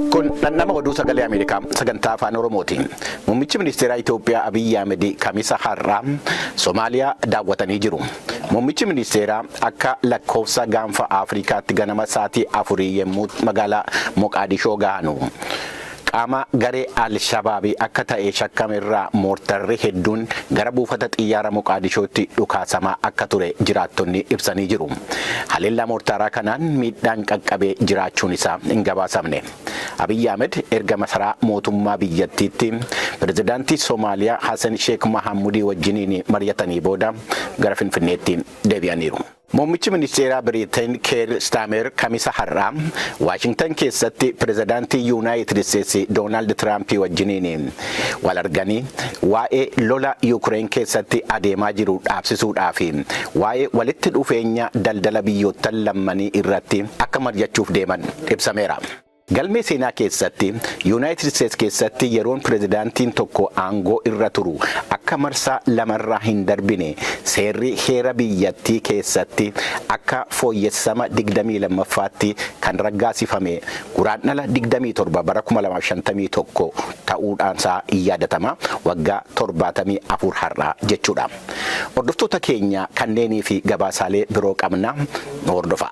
Kun nama oduu sagalee Ameerikaa sagantaa afaan Oromootiin. Muummichi ministeeraa Itoophiyaa Abiyyi Ahmed kamisa har'aa Somaaliyaa daawwatanii jiru. Muummichi ministeeraa akka lakkoofsa gaanfa Afrikaatti ganama sa'aatii 4 yemmuu magaalaa Moqaadishoo gahanu. Qaama garee Al-Shabaabii akka ta'e shakkamerraa moortarri hedduun gara buufata xiyyaara Moqaadishootti dhukaasamaa akka ture jiraattonni ibsanii jiru. Haleellaa moortaraa kanaan miidhaan qaqqabee jiraachuun isaa hin gabaasamne. Abiyyi Ahmed erga masaraa mootummaa biyyattiitti pirezidaantii Somaaliyaa Hassan Sheikh Mahamudii wajjiniin mari'atanii booda gara Finfinneetti deebi'aniiru. Muummichi ministeeraa Biriteen Keir Staamer kamisa har'aa Waashingtan keessatti pirezidaantii Yuunaayitid Isteetsi Doonaald Tiraamp wajjiniin wal arganii waa'ee lola Yuukireen keessatti adeemaa jiru dhaabsisuudhaaf waa'ee walitti dhufeenya daldala biyyoottan lammanii irratti akka mari'achuuf deeman ibsameera. Galmee seenaa keessatti Yuunaayitid Isteetsi keessatti yeroon pirezidaantiin tokko aangoo irra turu akka marsaa lamarraa hin darbine seerri heera biyyattii keessatti akka fooyyessama 22ffaatti kan raggaasifame guraandhala 27 bara 2051 ta'uudhaansaa yaadatama waggaa 74 har'aa jechuudha. Hordoftoota keenya kanneenii fi gabaasaalee biroo qabna hordofa.